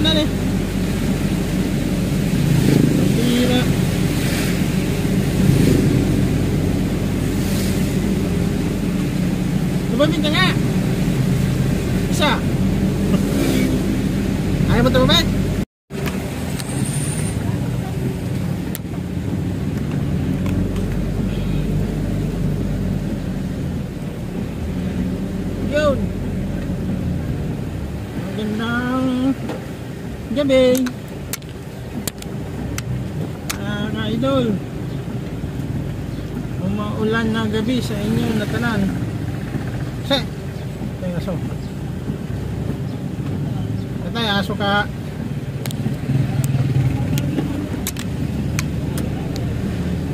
kanan eh. Tira. Tumabit ka nga. Isa. Ayaw mo tumabit? Yun. Magandang gabi. Mga idol. Umaulan na gabi sa inyo na tanan. Ito yung aso. Ito yung aso ka.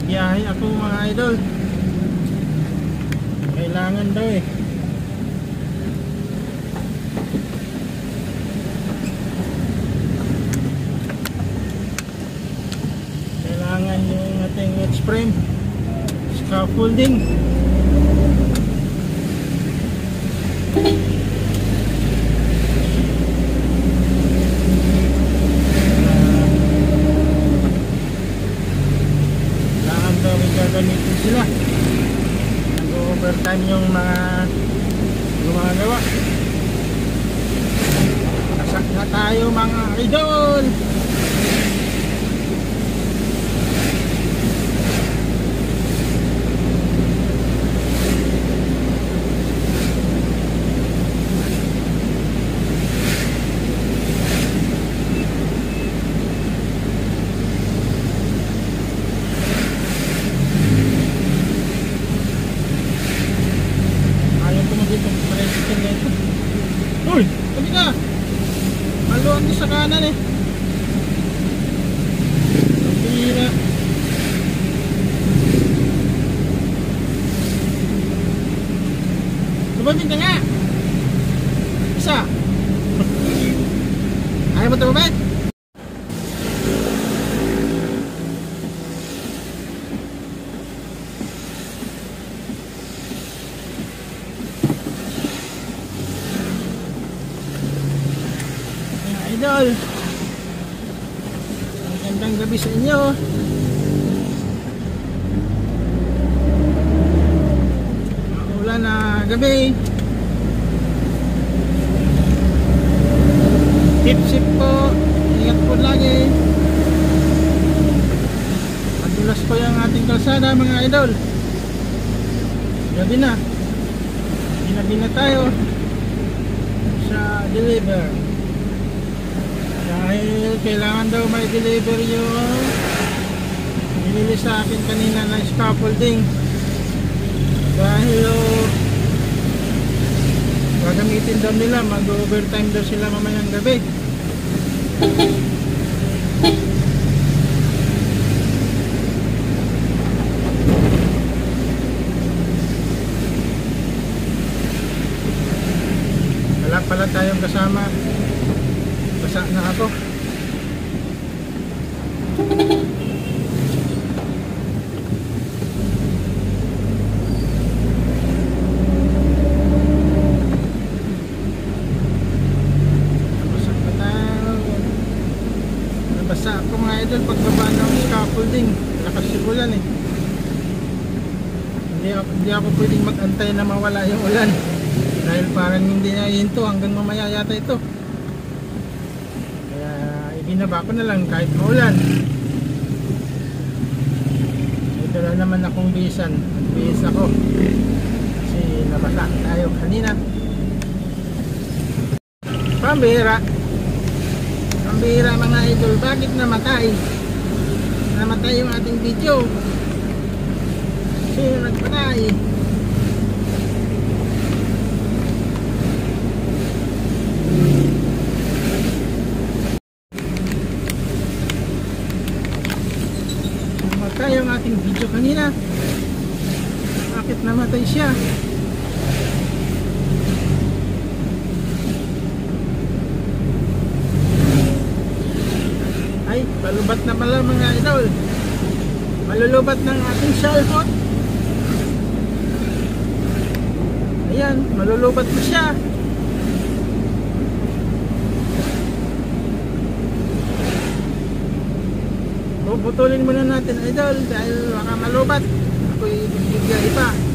Biyahe ako mga idol. Kailangan daw eh. Kailangan yung ating H-frame scaffolding. Gagamitin sila. Nag-overtime yung mga gumagawa. Nasak na tayo mga idol. Uy! Tabi ka! Maluan ko sa kanan eh. Tira. Tumabit ka nga! Isa! Ayaw mo tumabit? Idol, magandang gabi sa inyo. Maulan na gabi. Tip-sip po, ingat po lagi. Madulas po yung ating kalsada mga idol. Gabi na. Ginabi na tayo sa deliver. Dahil kailangan daw may deliver yung binili sa akin kanina na scaffolding. Dahil gagamitin daw nila, mag-overtime daw sila mamayang gabi. Wala pala tayong kasama. Basa na ako. Nabasa ako mga idol pagbaba ng scaffolding. Lakas sigulan eh. Hindi ako pwedeng mag-antay na mawala yung ulan. Dahil parang hindi na hinto hanggang mamaya yata ito. Binaba ko na lang kahit maulan. May dala naman akong bisan. Nagbihis ako kasi nabasa tayo kanina. Pambira mga idol. Bakit namatay? Namatay yung ating video. Sino nagpatay? Yung ating video kanina. Bakit namatay siya? Ay, palubat na pala mga idol. Malulubat ng ating shellhot. Ayan, malulubat na siya. Puputulin muna natin idol dahil baka malubat. Ako'y bibigay pa.